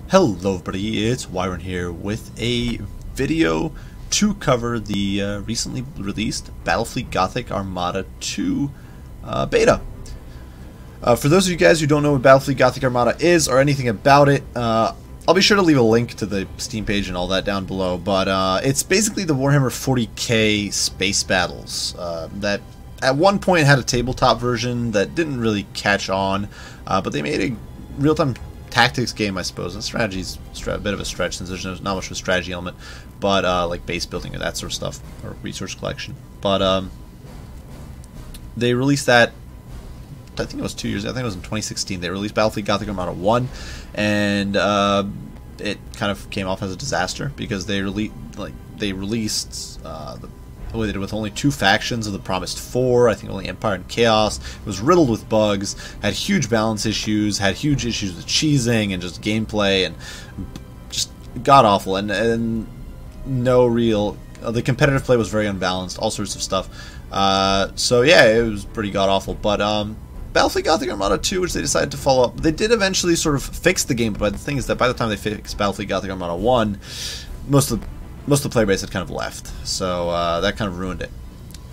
Hello everybody, it's Wyron here with a video to cover the recently released Battle Fleet Gothic Armada 2 beta. For those of you guys who don't know what Battle Fleet Gothic Armada is or anything about it, I'll be sure to leave a link to the Steam page and all that down below, but it's basically the Warhammer 40k space battles that at one point had a tabletop version that didn't really catch on, but they made a real-time tactics game, I suppose, and strategy's a bit of a stretch since there's not much of a strategy element, but like base building or that sort of stuff, or resource collection. But they released that, I think it was 2 years ago, I think it was in 2016, they released Battle Fleet Gothic Armada 1, and it kind of came off as a disaster, because they released the way they did with only 2 factions of the promised 4, I think only Empire and Chaos. It was riddled with bugs, had huge balance issues, had huge issues with cheesing and just gameplay, and just god-awful, and no real... the competitive play was very unbalanced, all sorts of stuff. So yeah, it was pretty god-awful, but Battle Fleet Gothic Armada 2, which they decided to follow up, they did eventually sort of fix the game, but the thing is that by the time they fixed Battle Fleet Gothic Armada 1, most of the player base had kind of left, so that kind of ruined it.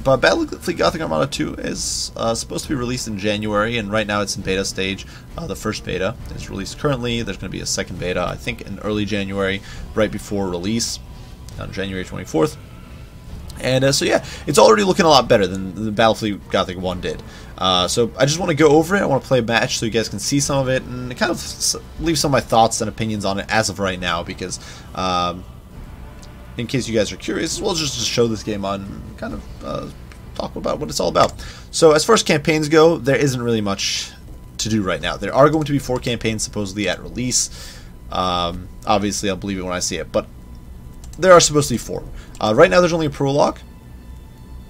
But Battle Fleet Gothic Armada 2 is supposed to be released in January, and right now it's in beta stage. The first beta is released currently. There's going to be a second beta, I think, in early January, right before release, on January 24th. And so yeah, it's already looking a lot better than the Battle Fleet Gothic 1 did. So I just want to go over it. I want to play a match so you guys can see some of it, and kind of leave some of my thoughts and opinions on it as of right now, because... in case you guys are curious, we'll just show this game on, kind of talk about what it's all about. So as far as campaigns go, there isn't really much to do right now. There are going to be 4 campaigns supposedly at release. Obviously, I'll believe it when I see it, but there are supposed to be 4. Right now, there's only a prologue,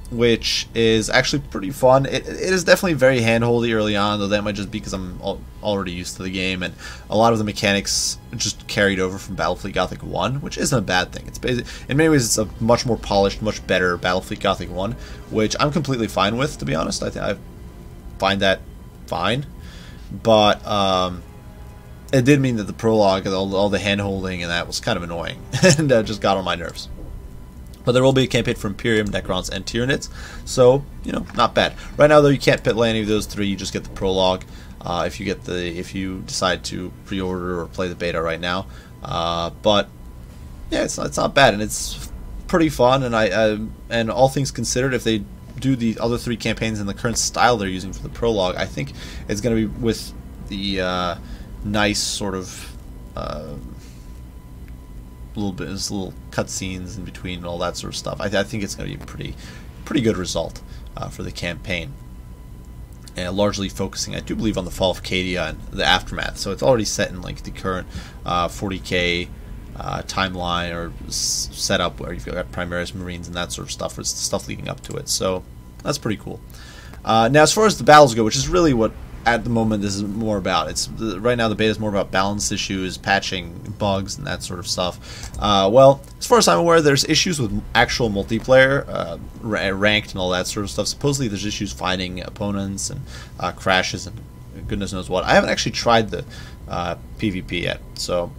which is actually pretty fun. It is definitely very handholdy early on, though that might just be because I'm already used to the game, and a lot of the mechanics just carried over from Battle Fleet Gothic 1, which isn't a bad thing. It's in many ways, it's a much more polished, much better Battle Fleet Gothic 1, which I'm completely fine with, to be honest. I find that fine, but it did mean that the prologue and all the hand-holding and that was kind of annoying, and just got on my nerves. But there will be a campaign for Imperium, Necrons, and Tyranids, so, you know, not bad. Right now, though, you can't play any of those 3, you just get the prologue if you decide to pre-order or play the beta right now. But, yeah, it's not bad, and it's pretty fun, and all things considered, if they do the other 3 campaigns in the current style they're using for the prologue, I think it's going to be with the nice sort of... little cutscenes in between and all that sort of stuff. I think it's going to be a pretty good result for the campaign, and largely focusing, I do believe, on the fall of Cadia and the aftermath. So it's already set in like the current 40k timeline or setup where you've got Primaris Marines and that sort of stuff. It's the stuff leading up to it. So that's pretty cool. Now, as far as the battles go, which is really what at the moment this is more about. Right now the beta is more about balance issues, patching bugs, and that sort of stuff. Well, as far as I'm aware, there's issues with actual multiplayer, ranked and all that sort of stuff. Supposedly there's issues finding opponents and crashes and goodness knows what. I haven't actually tried the PvP yet, so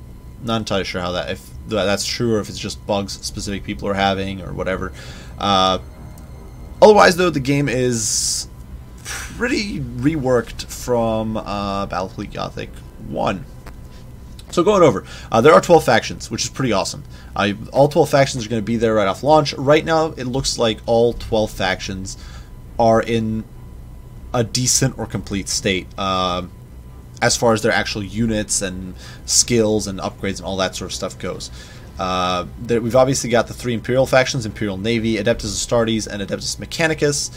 not entirely sure how if that's true or if it's just bugs specific people are having or whatever. Otherwise, though, the game is pretty reworked from Battle Fleet Gothic 1. So going over, there are 12 factions, which is pretty awesome. All 12 factions are going to be there right off launch. Right now, it looks like all 12 factions are in a decent or complete state as far as their actual units and skills and upgrades and all that sort of stuff goes. We've obviously got the 3 Imperial factions, Imperial Navy, Adeptus Astartes, and Adeptus Mechanicus.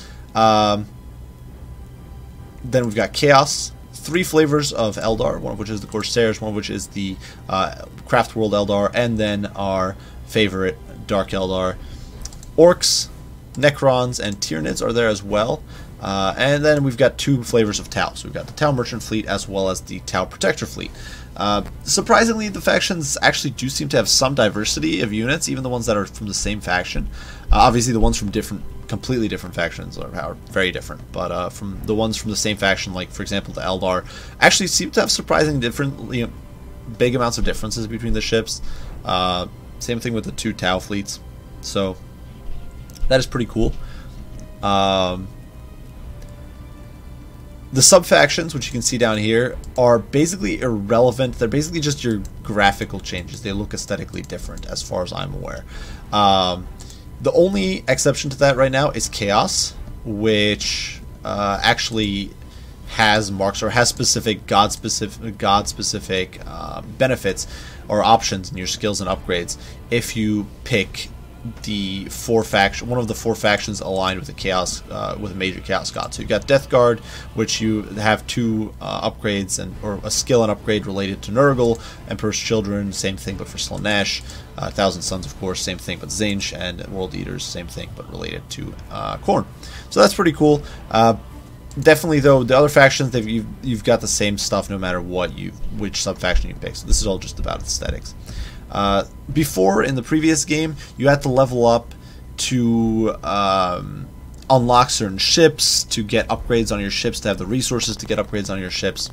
Then we've got Chaos, 3 flavors of Eldar, one of which is the Corsairs, one of which is the Craft World Eldar, and then our favorite Dark Eldar. Orcs, Necrons, and Tyranids are there as well. And then we've got 2 flavors of Tau. So we've got the Tau Merchant Fleet as well as the Tau Protector Fleet. Surprisingly, the factions actually do seem to have some diversity of units, even the ones that are from the same faction. Obviously, the ones from completely different factions are very different, but from the ones from the same faction, like for example the Eldar, actually seem to have surprisingly different big amounts of differences between the ships. Same thing with the 2 Tau fleets. So that is pretty cool. The sub-factions, which you can see down here, are basically irrelevant. They're basically just your graphical changes. They look aesthetically different, as far as I'm aware. The only exception to that right now is Chaos, which actually has marks or has specific god-specific benefits or options in your skills and upgrades if you pick one of the 4 factions aligned with the chaos with a major chaos god. So you've got Death Guard, which you have 2 upgrades or a skill and upgrade related to Nurgle, Emperor's Children, same thing but for Slaanesh, Thousand Sons, of course, same thing but Tzeentch, and World Eaters, same thing but related to Khorne. So that's pretty cool. Definitely, though, the other factions, you've got the same stuff no matter which sub-faction you pick. So this is all just about aesthetics. Before, in the previous game, you had to level up to unlock certain ships, to get upgrades on your ships, to have the resources to get upgrades on your ships,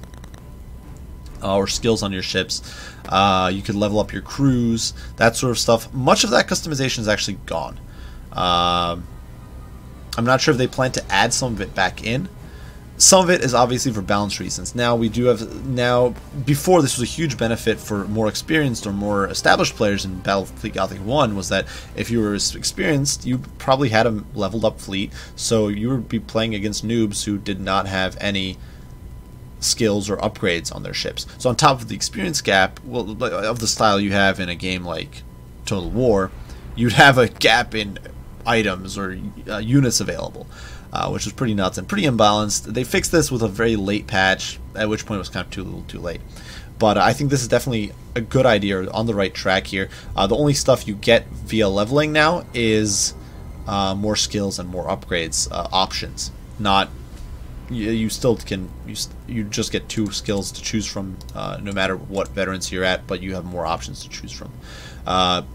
or skills on your ships. You could level up your crews, that sort of stuff. Much of that customization is actually gone. I'm not sure if they plan to add some of it back in. Some of it is obviously for balance reasons. Now before this was a huge benefit for more experienced or more established players in Battle Fleet Gothic 1 was that if you were experienced, you probably had a leveled up fleet, so you would be playing against noobs who did not have any skills or upgrades on their ships. So on top of the experience gap, of the style you have in a game like Total War, you'd have a gap in items or units available. Which was pretty nuts and pretty imbalanced. They fixed this with a very late patch, at which point it was kind of a little too late. But I think this is definitely a good idea, on the right track here. The only stuff you get via leveling now is more skills and more upgrades options. Not you still can you just get 2 skills to choose from no matter what veterans you're at, but you have more options to choose from.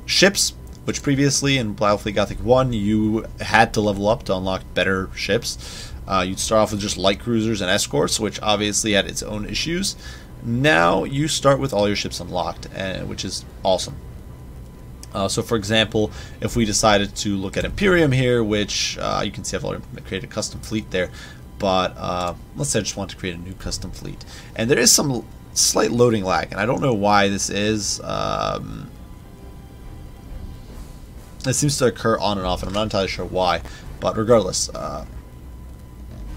Ships, which previously in Battle Fleet Gothic 1 you had to level up to unlock better ships. You'd start off with just light cruisers and escorts, which obviously had its own issues. Now you start with all your ships unlocked, which is awesome. So for example, if we decided to look at Imperium here, which you can see I've already created a custom fleet there, but let's say I just want to create a new custom fleet. And there is some slight loading lag, and I don't know why this is. It seems to occur on and off, and I'm not entirely sure why, but regardless,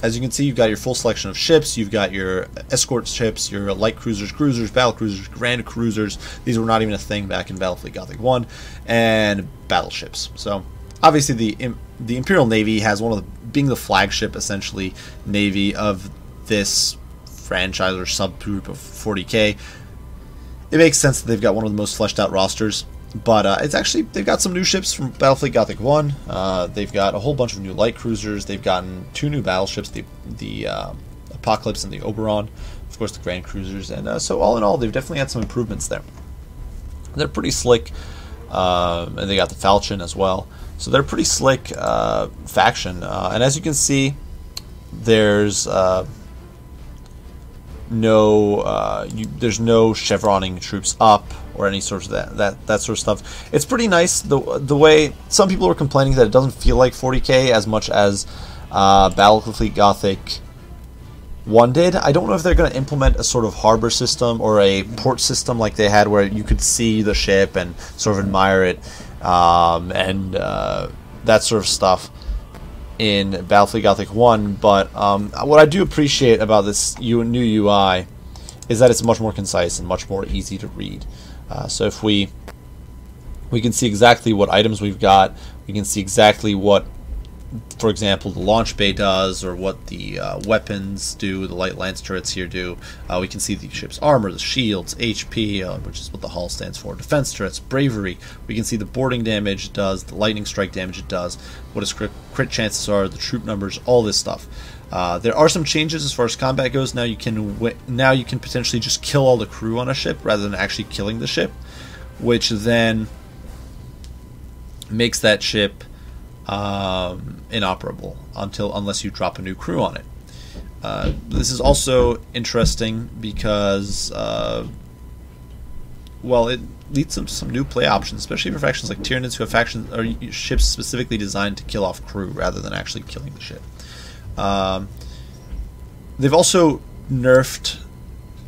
as you can see, you've got your full selection of ships. You've got your escort ships, your light cruisers, battle cruisers, grand cruisers. These were not even a thing back in Battle Fleet Gothic 1, and battleships. So obviously the Imperial Navy has being the flagship, essentially, navy of this franchise or subgroup of 40k. It makes sense that they've got one of the most fleshed out rosters. But it's actually, they've got some new ships from Battle Fleet Gothic 1. They've got a whole bunch of new light cruisers. They've gotten 2 new battleships, the Apocalypse and the Oberon. Of course, the Grand Cruisers. And so all in all, they've definitely had some improvements there. They're pretty slick. And they got the Falchion as well. So they're a pretty slick faction. And as you can see, there's there's no chevroning troops up or any sort of that sort of stuff. It's pretty nice the way some people were complaining that it doesn't feel like 40k as much as Battle Fleet Gothic 1 did. I don't know if they're going to implement a sort of harbor system or a port system like they had, where you could see the ship and sort of admire it and that sort of stuff in Battle Fleet Gothic 1, but what I do appreciate about this new UI is that it's much more concise and much more easy to read. So if we can see exactly what items we've got, we can see exactly what, for example, the launch bay does, or what the weapons do, the light lance turrets here do. We can see the ship's armor, the shields, HP, which is what the hull stands for, defense turrets, bravery. We can see the boarding damage it does, the lightning strike damage it does, what its crit chances are, the troop numbers, all this stuff. There are some changes as far as combat goes. Now you can potentially just kill all the crew on a ship rather than actually killing the ship, which then makes that ship inoperable unless you drop a new crew on it. This is also interesting because well, it leads them to some new play options, especially for factions like Tyranids who have factions or ships specifically designed to kill off crew rather than actually killing the ship. They've also nerfed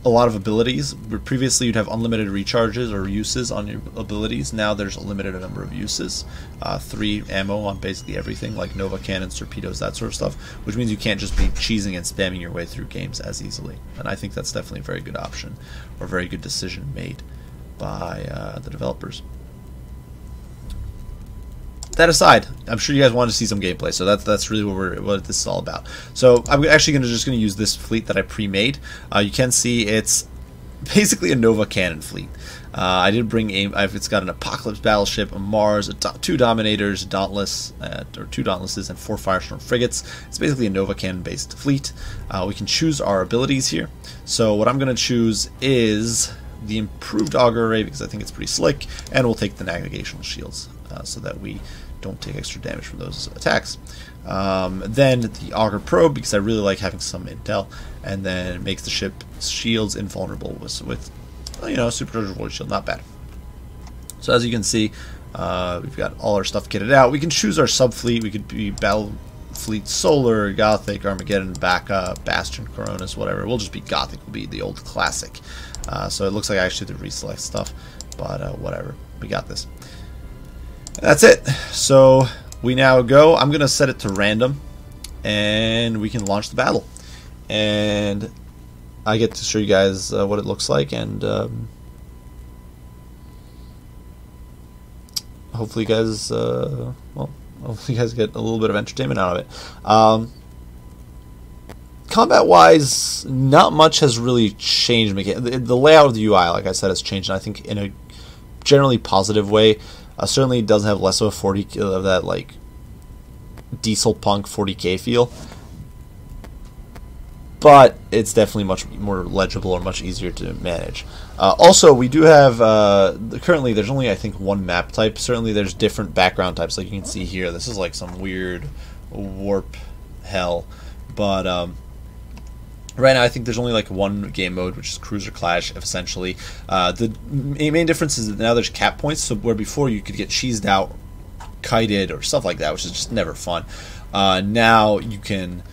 a lot of abilities. Previously you'd have unlimited recharges or uses on your abilities. Now there's a limited number of uses. 3 ammo on basically everything, like Nova cannons, torpedoes, that sort of stuff, which means you can't just be cheesing and spamming your way through games as easily. And I think that's definitely a very good option, or a very good decision made by the developers. That aside, I'm sure you guys want to see some gameplay, so that's really what this is all about. So I'm actually just going to use this fleet that I pre-made. You can see it's basically a Nova cannon fleet. I did bring it's got an Apocalypse battleship, a Mars, 2 Dominators, Dauntless, or 2 Dauntlesses, and 4 Firestorm frigates. It's basically a Nova cannon-based fleet. We can choose our abilities here. So what I'm going to choose is the improved auger array because I think it's pretty slick, and we'll take the navigational shields so that we don't take extra damage from those attacks. Then the auger probe because I really like having some intel, and then it makes the ship's shields invulnerable with you know, supercharged void shield. Not bad. So as you can see, we've got all our stuff kitted out. We can choose our subfleet. We could be Battle Fleet Solar, Gothic, Armageddon, Backup, Bastion, Coronas, whatever. We'll just be Gothic. We'll be the old classic. So it looks like I actually have to reselect stuff, but whatever. We got this. That's it. So we now go. I'm going to set it to random, and we can launch the battle. And I get to show you guys what it looks like, and hopefully you guys, well, hopefully you guys get a little bit of entertainment out of it. Combat-wise, not much has really changed. The layout of the UI, like I said, has changed, and I think in a generally positive way. Certainly it doesn't have less of a 40 of that like diesel punk 40k feel, but it's definitely much more legible or much easier to manage. Also, we do have currently there's only I think 1 map type. Certainly there's different background types, like you can see here. This is like some weird warp hell, but right now I think there's only like 1 game mode, which is Cruiser Clash, essentially. The main difference is that now there's cap points, so where before you could get cheesed out, kited, or stuff like that, which is just never fun. Now you can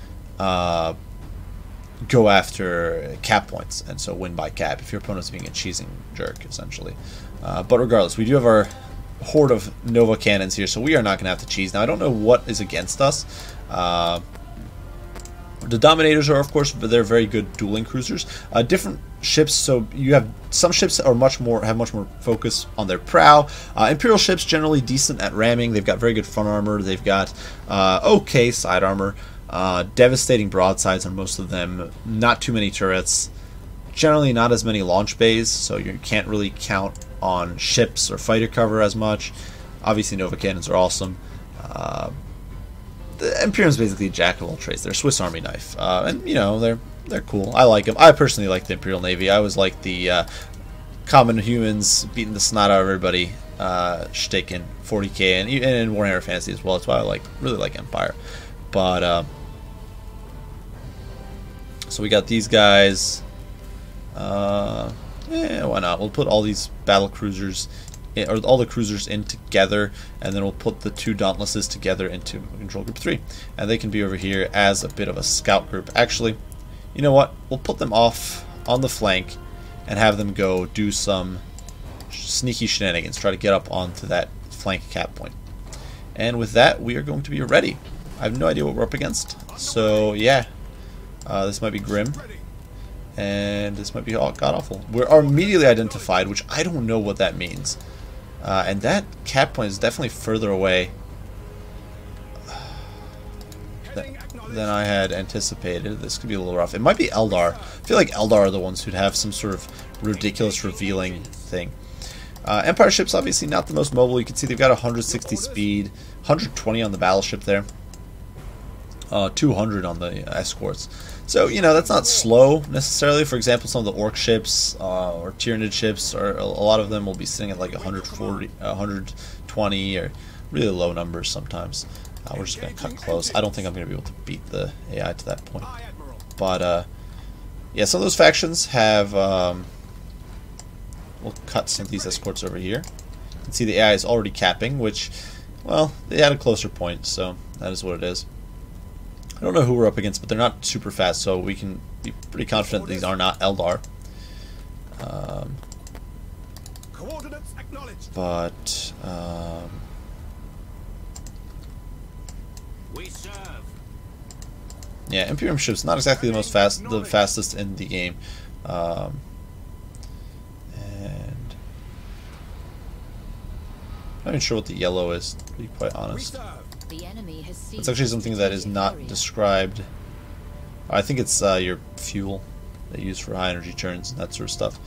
go after cap points, and so win by cap if your opponent's being a cheesing jerk, essentially. But regardless, we do have our horde of Nova cannons here, so we are not going to have to cheese. Now I don't know what is against us. The Dominators are, of course, but they're very good dueling cruisers. Different ships, so you have some ships are much more focus on their prow. Imperial ships generally decent at ramming. They've got very good front armor. They've got okay side armor. Devastating broadsides on most of them. Not too many turrets. Generally, not as many launch bays, so you can't really count on ships or fighter cover as much. Obviously, Nova cannons are awesome. The Imperium's basically a jack of all trades. They're a Swiss Army knife, and you know they're cool. I like them. I personally like the Imperial Navy. I always like the common humans beating the snot out of everybody, shtick in 40k and in Warhammer Fantasy as well. That's why I really like Empire. But so we got these guys. Yeah, why not? We'll put all these battle cruisers, or all the cruisers in together, and then we'll put the 2 Dauntlesses together into Control Group 3. And they can be over here as a bit of a scout group. Actually, you know what? We'll put them off on the flank and have them go do some sneaky shenanigans, try to get up onto that flank cap point. And with that, we are going to be ready. I have no idea what we're up against, so yeah, this might be grim. And this might be god-awful. We are immediately identified, which I don't know what that means. And that cap point is definitely further away than I had anticipated. This could be a little rough. It might be Eldar. I feel like Eldar are the ones who'd have some sort of ridiculous revealing thing. Empire ships obviously not the most mobile. You can see they've got 160 speed, 120 on the battleship there, 200 on the escorts. So, you know, that's not slow necessarily. For example, some of the Orc ships or Tyranid ships, or a lot of them will be sitting at like 140, 120, or really low numbers sometimes. We're just going to cut close. I don't think I'm going to be able to beat the AI to that point. But, yeah, some of those factions have we'll cut some of these escorts over here. You can see the AI is already capping, which, well, they had a closer point, so that is what it is. I don't know who we're up against, but they're not super fast, so we can be pretty confident these are not Eldar. Coordinates acknowledged. But We serve. yeah, Imperium ships not exactly the fastest in the game, and I'm not even sure what the yellow is, to be quite honest. The enemy has seized It's actually something that is not area. described. I think it's your fuel they use for high energy turns and that sort of stuff.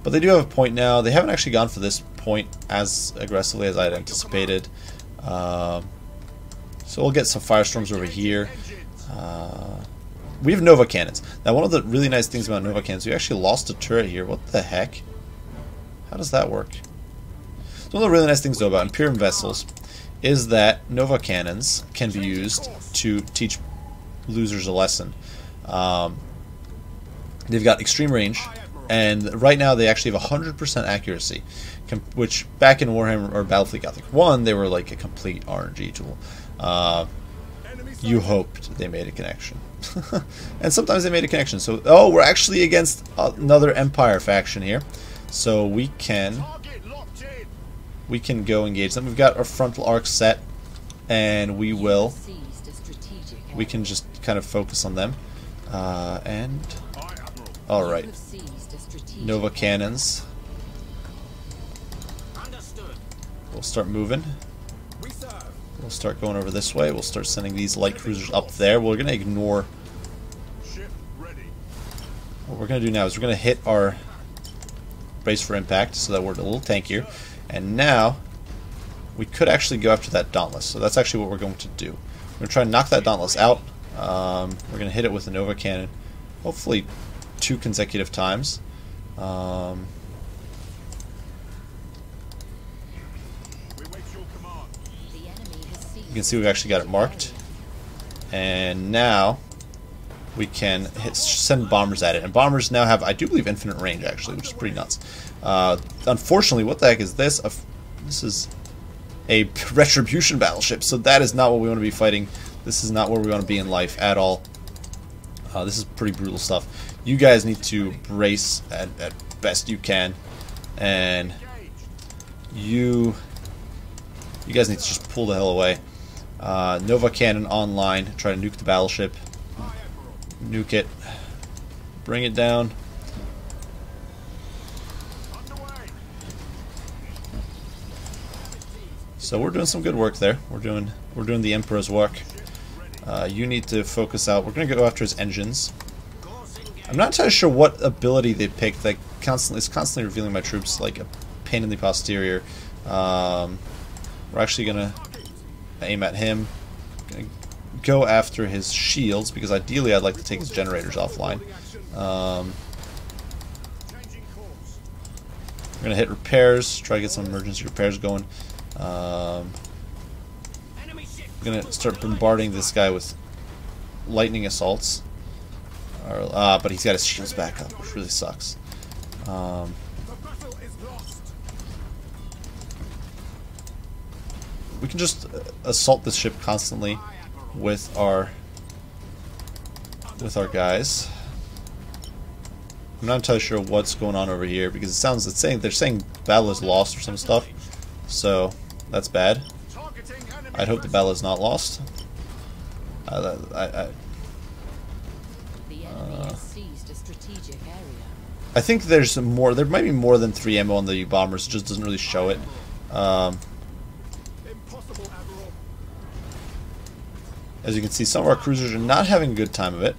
But they do have a point now. They haven't actually gone for this point as aggressively as I had anticipated. So we'll get some firestorms over here. We have Nova cannons. Now, one of the really nice things about Nova cannons, we actually lost a turret here. What the heck? How does that work? So one of the really nice things, though, about Imperium vessels is that Nova cannons can be used to teach losers a lesson. They've got extreme range, and right now they actually have 100% accuracy, which back in Warhammer or Battle Fleet Gothic 1, they were like a complete RNG tool. You hoped they made a connection. And sometimes they made a connection. So, oh, we're actually against another Empire faction here. So we can go engage them. We've got our frontal arc set, and we can just kind of focus on them. Alright. Nova cannons. We'll start moving. We'll start going over this way. We'll start sending these light cruisers up there. We're going to ignore... What we're going to do now is we're going to hit our brace for impact so that we're a little tankier. And now, we could actually go after that Dauntless. So that's actually what we're going to do. We're going to try and knock that Dauntless out. We're going to hit it with a Nova cannon. Hopefully 2 consecutive times. You can see we've actually got it marked. And now we can send bombers at it. And bombers now have, I do believe, infinite range, actually, which is pretty nuts. Unfortunately, what the heck is this? This is a retribution battleship, so that is not what we want to be fighting. This is not where we want to be in life at all. This is pretty brutal stuff. You guys need to brace at best you can, and you guys need to just pull the hell away. Nova cannon online. Try to nuke the battleship. Nuke it. Bring it down. So we're doing some good work there. We're doing the Emperor's work. You need to focus out. We're going to go after his engines. I'm not entirely sure what ability they picked that is constantly revealing my troops like a pain in the posterior. We're actually going to aim at him. Going to go after his shields because ideally I'd like to take his generators offline. We're going to hit repairs, try to get some emergency repairs going. I'm going to start bombarding this guy with lightning assaults. But he's got his shields back up, which really sucks. We can just assault this ship constantly with our guys. I'm not entirely sure what's going on over here because they're saying battle is lost or some stuff. So that's bad. I'd hope the battle is not lost. I think there's more. There might be more than 3 ammo on the bombers. It just doesn't really show it. As you can see, some of our cruisers are not having a good time of it.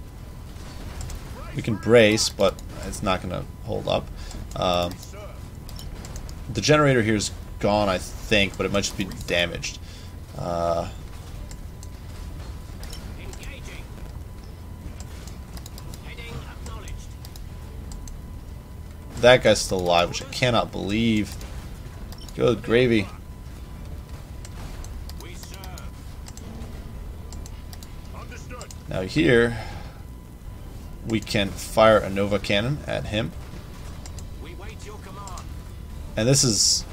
We can brace, but it's not going to hold up. The generator here is gone, I think, but it might just be damaged. That guy's still alive, which I cannot believe. Good gravy. Now here, we can fire a Nova cannon at him. And this is...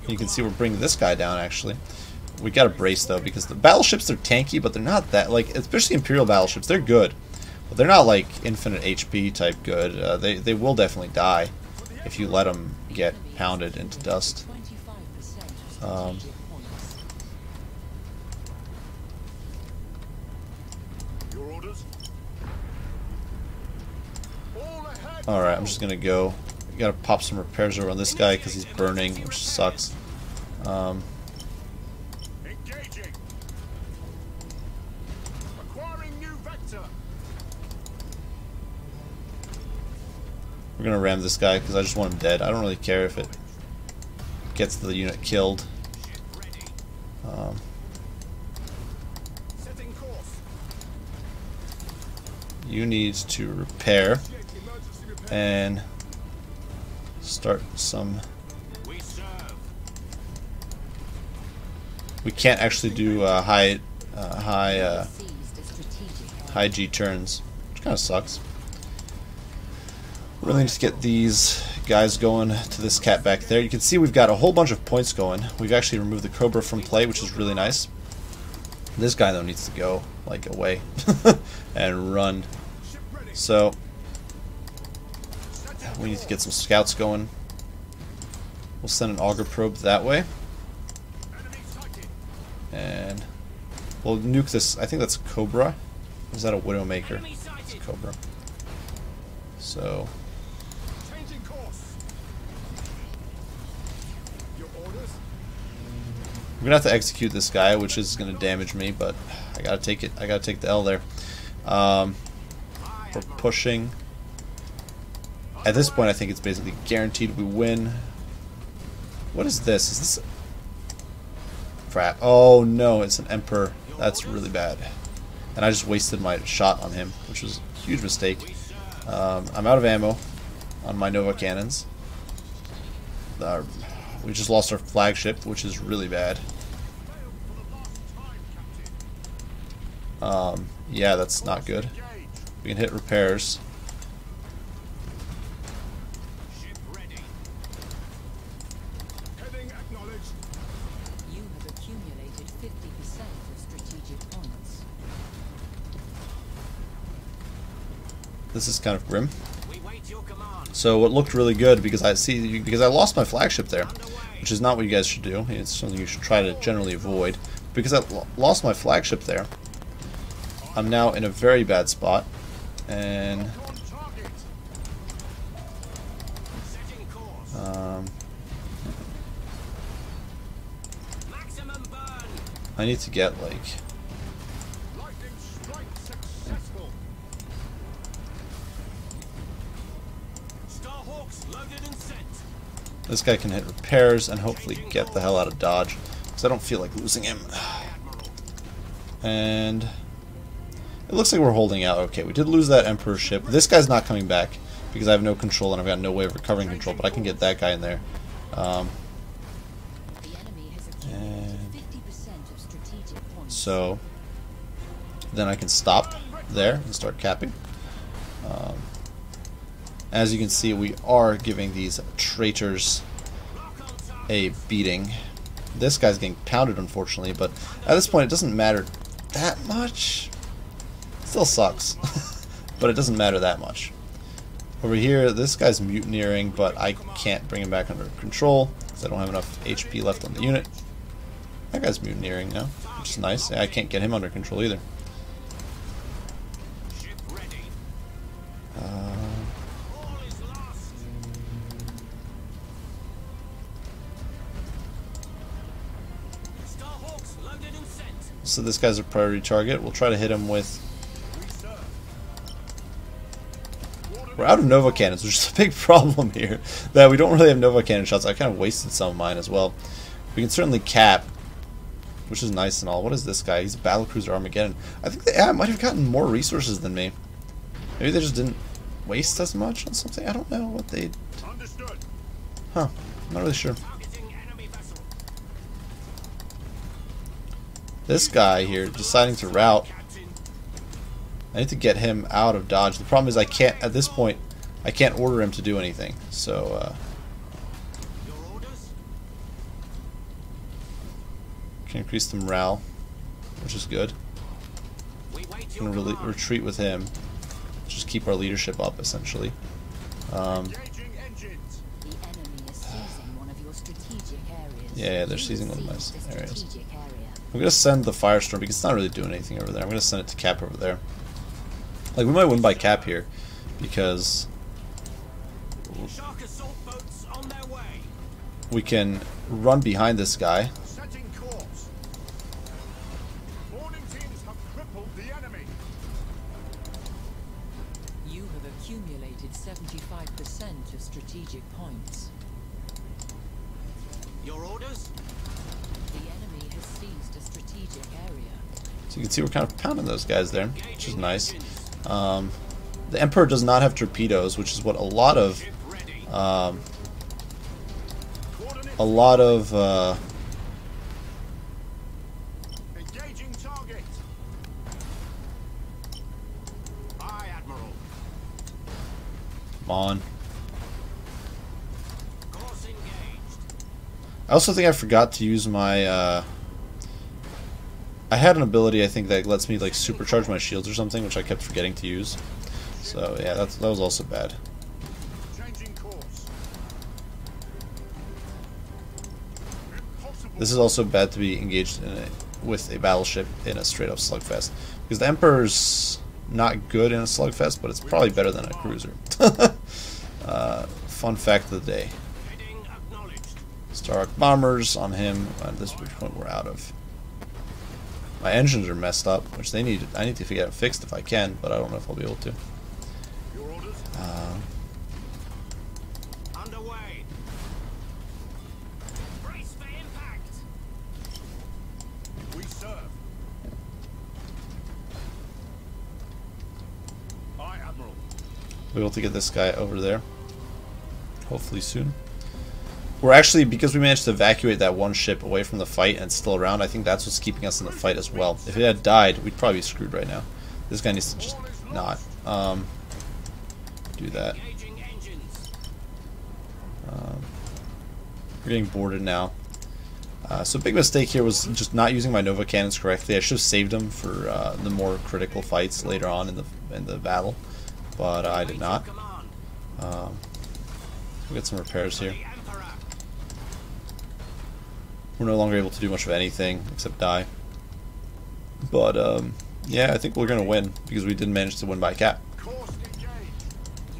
You can see we're bringing this guy down, actually. We gotta brace, though, because the battleships, they're tanky, but they're not that... Like, especially Imperial battleships, they're good. But they're not, like, infinite HP type good. They will definitely die if you let them get pounded into dust. Alright, I'm just gonna go. You gotta pop some repairs over on this guy because he's burning, which sucks. Engaging. Acquiring new vector. We're gonna ram this guy because I just want him dead. I don't really care if it gets the unit killed. Setting course. You need to repair and start some... We can't actually do high G turns, which kind of sucks. Really need to get these guys going to this cat back there. You can see we've got a whole bunch of points going. We've actually removed the Cobra from play, which is really nice. This guy, though, needs to go, like, away and run. So we need to get some scouts going. We'll send an auger probe that way. And we'll nuke this. I think that's a Cobra. Or is that a Widowmaker? It's a Cobra. So we're gonna have to execute this guy, which is gonna damage me, but I gotta take it. I gotta take the L there. We're pushing. At this point, I think it's basically guaranteed we win. What is this? Is this... Crap. Oh no, it's an Emperor. That's really bad. And I just wasted my shot on him, which was a huge mistake. I'm out of ammo on my Nova cannons. We just lost our flagship, which is really bad. Yeah, that's not good. We can hit repairs. This is kind of grim. So what looked really good, because I lost my flagship there, which is not what you guys should do. It's something you should try to generally avoid. Because I lost my flagship there, I'm now in a very bad spot, and I need to get like... This guy can hit repairs and hopefully get the hell out of dodge, because I don't feel like losing him. And it looks like we're holding out. Okay, we did lose that Emperor ship. This guy's not coming back because I have no control and I've got no way of recovering control, but I can get that guy in there. And so then I can stop there and start capping. As you can see, we are giving these traitors a beating. This guy's getting pounded, unfortunately, but at this point it doesn't matter that much. It still sucks, but it doesn't matter that much. Over here, this guy's mutineering, but I can't bring him back under control because I don't have enough HP left on the unit. That guy's mutineering now, which is nice. I can't get him under control either. So this guy's a priority target. We'll try to hit him with... We're out of Nova cannons, which is a big problem here. That we don't really have Nova cannon shots. I kind of wasted some of mine as well. We can certainly cap, which is nice and all. What is this guy? He's a battlecruiser Armageddon. I think they might have gotten more resources than me. Maybe they just didn't waste as much on something. I don't know what they... Huh. I'm not really sure. This guy here deciding to route. I need to get him out of dodge. The problem is I can't, at this point, I can't order him to do anything. So Your orders? can increase the morale, which is good. We wait Can your really command. retreat with him. Just keep our leadership up, essentially. Engaging engines. The enemy is seizing one of your strategic areas. Yeah, they're You seizing one of my seize the areas. strategic area. I'm gonna send the Firestorm because it's not really doing anything over there. I'm gonna send it to Cap over there. Like, we might win by Cap here because Shark assault boats on their way. we can run behind this guy. Setting course. Boarding teams have crippled the enemy. You have accumulated 75% of strategic points. Your orders? The enemy has seized a strategic area. So you can see we're kind of pounding those guys there, which is nice. The Emperor does not have torpedoes, which is what a lot of Ship ready. a lot of Engaging target. Aye, Admiral. come on. Course engaged. I also think I forgot to use my I had an ability, I think, that lets me like supercharge my shields or something, which I kept forgetting to use. So yeah, that was also bad. Changing course. Impossible. This is also bad to be engaged in with a battleship in a straight up slugfest, because the Emperor's not good in a slugfest, but it's probably better than a cruiser. Fun fact of the day. Heading acknowledged. Starhawk bombers on him. At this point, we're out of. My engines are messed up, which I need to get fixed if I can, but I don't know if I'll be able to. Your orders? Underway. Brace for impact. We serve. Aye, Admiral. We'll be able to get this guy over there. Hopefully soon. We're actually, because we managed to evacuate that one ship away from the fight and it's still around, I think that's what's keeping us in the fight as well. If it had died, we'd probably be screwed right now. This guy needs to just not do that. Engaging engines. We're getting boarded now. So big mistake here was just not using my Nova cannons correctly. I should have saved them for the more critical fights later on in the battle, but I did not. Command. We'll get some repairs here. The Emperor. We're no longer able to do much of anything except die. But yeah, I think we're gonna win because we did manage to win by cap. Course engaged. You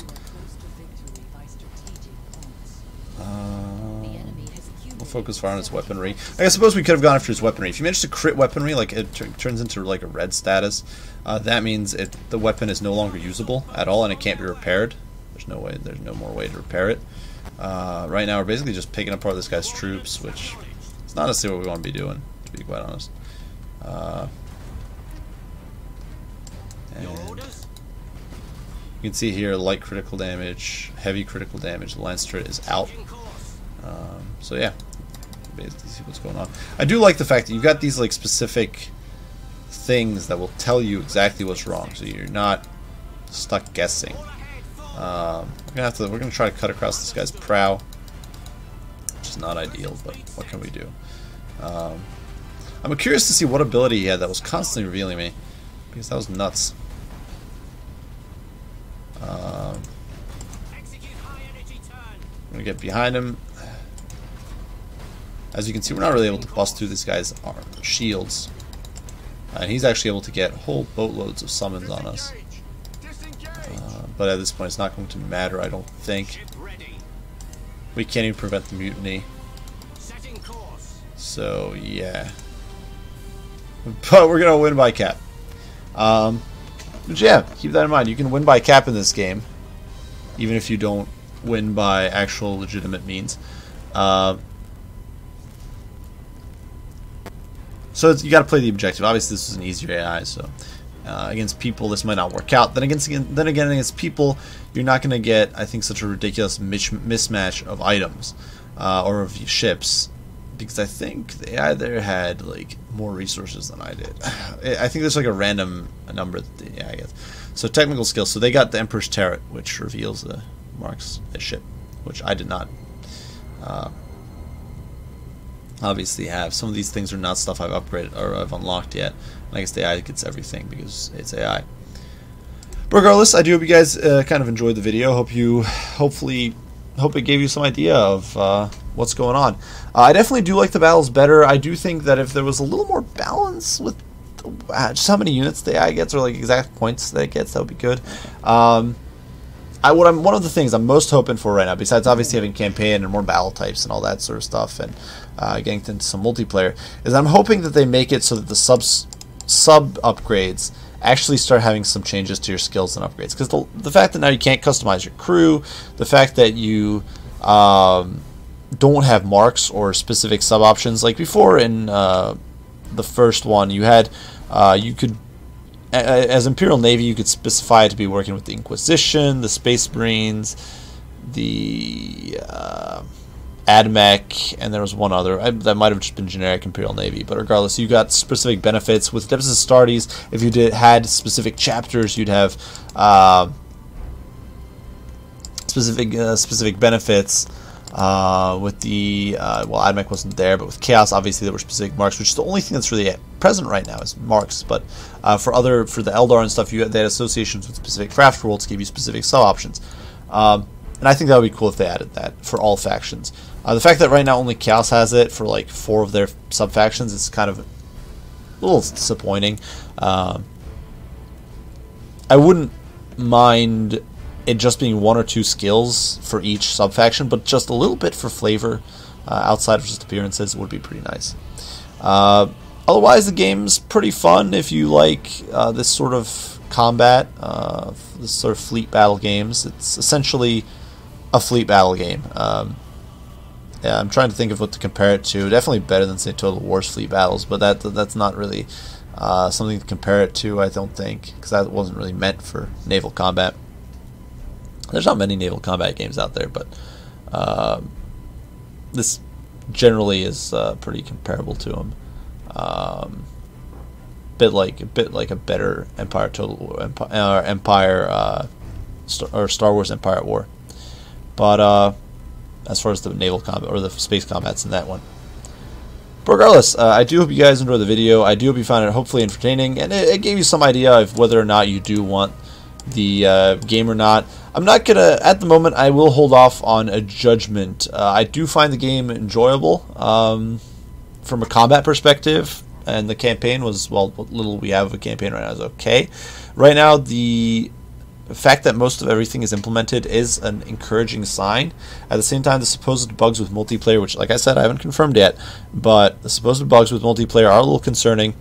are close to victory by strategic points. The enemy has accumulated. We'll focus fire on his weaponry. I suppose we could have gone after his weaponry. If you manage to crit weaponry, like it turns into like a red status, that means the weapon is no longer usable at all and it can't be repaired. There's no more way to repair it. Right now we're basically just picking apart this guy's troops, which is not necessarily what we want to be doing, to be quite honest. Your And orders? you can see here light critical damage, heavy critical damage. The Lance turret is out. In course. So yeah, basically see what's going on. I do like the fact that you've got these like specific things that will tell you exactly what's wrong, so you're not stuck guessing. We're gonna try to cut across this guy's prow, which is not ideal, but what can we do? I'm curious to see what ability he had that was constantly revealing me, because that was nuts. Execute high energy turn. I'm gonna get behind him. As you can see, we're not really able to bust through this guy's shields, and he's actually able to get whole boatloads of summons on us. Disengage. But at this point, it's not going to matter, I don't think. Ship ready. We can't even prevent the mutiny. Setting course. So, yeah. But we're going to win by cap. But yeah, keep that in mind. You can win by cap in this game, even if you don't win by actual legitimate means. So you got to play the objective. Obviously, this is an easier AI, so against people, this might not work out. Then again, against people, you're not going to get, I think, such a ridiculous mismatch of items or of ships, because I think the AI there had like more resources than I did. I think there's like a random number that the AI gets. So technical skills. So they got the Emperor's Turret, which reveals the marks as ship, which I did not obviously have. Some of these things are not stuff I've upgraded or I've unlocked yet. And I guess the AI gets everything because it's AI. But regardless, I do hope you guys kind of enjoyed the video. Hope it gave you some idea of what's going on. I definitely do like the battles better. I do think that if there was a little more balance with just how many units the AI gets or like exact points that it gets, that would be good. One of the things I'm most hoping for right now, besides obviously having campaign and more battle types and all that sort of stuff, and getting into some multiplayer, is I'm hoping that they make it so that the sub upgrades actually start having some changes to your skills and upgrades. Because the fact that now you can't customize your crew, the fact that you don't have marks or specific sub options like before in the first one, you had you could, as Imperial Navy, you could specify to be working with the Inquisition, the Space Marines, the AdMech, and there was one other that might have just been generic Imperial Navy. But regardless, you got specific benefits with Deficit Astartes. If you had specific chapters, you'd have specific benefits. With the well, AdMech wasn't there, but with Chaos, obviously there were specific marks, which is the only thing that's really present right now is marks. But for the Eldar and stuff, they had associations with specific craft rules to give you specific sub options. And I think that would be cool if they added that for all factions. The fact that right now only Chaos has it for like 4 of their sub factions is kind of a little disappointing. I wouldn't mind it just being 1 or 2 skills for each sub faction, but just a little bit for flavor outside of just appearances would be pretty nice. Otherwise, the game's pretty fun if you like this sort of combat, this sort of fleet battle games. It's essentially a fleet battle game. Yeah, I'm trying to think of what to compare it to. Definitely better than, say, Total War's fleet battles, but that's not really something to compare it to, I don't think, because that wasn't really meant for naval combat. There's not many naval combat games out there, but this generally is pretty comparable to them. Bit like a better Empire or Star Wars Empire at War. But as far as the naval combat or the space combat's in that one. But regardless, I do hope you guys enjoyed the video. I do hope you found it hopefully entertaining, and it gave you some idea of whether or not you do want the game or not. I'm not gonna, at the moment, I will hold off on a judgment. I do find the game enjoyable from a combat perspective, and the campaign was, well, what little we have of a campaign right now is okay. Right now, the fact that most of everything is implemented is an encouraging sign. At the same time, the supposed bugs with multiplayer, which, like I said, I haven't confirmed yet, but the supposed bugs with multiplayer are a little concerning,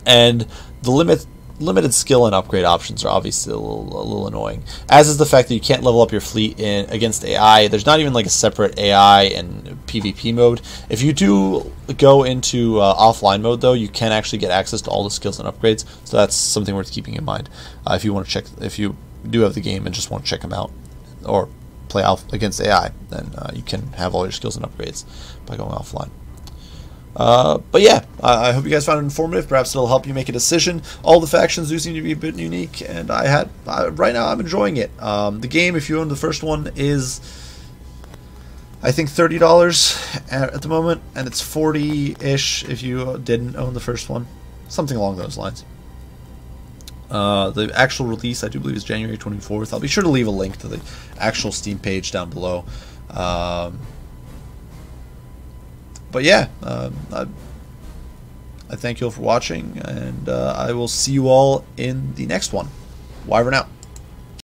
and the limited skill and upgrade options are obviously a little annoying, as is the fact that you can't level up your fleet against AI. There's not even like a separate AI and PvP mode. If you do go into offline mode, though, you can actually get access to all the skills and upgrades, so that's something worth keeping in mind if you want to check, if you do have the game and just want to check them out or play against AI, then you can have all your skills and upgrades by going offline. But yeah, I hope you guys found it informative. Perhaps it'll help you make a decision. All the factions do seem to be a bit unique, and right now I'm enjoying it. The game, if you own the first one, is I think $30 at the moment, and it's 40-ish if you didn't own the first one, something along those lines. The actual release, I do believe, is January 24th. I'll be sure to leave a link to the actual Steam page down below. But yeah, I thank you all for watching, and I will see you all in the next one. Wyvern out.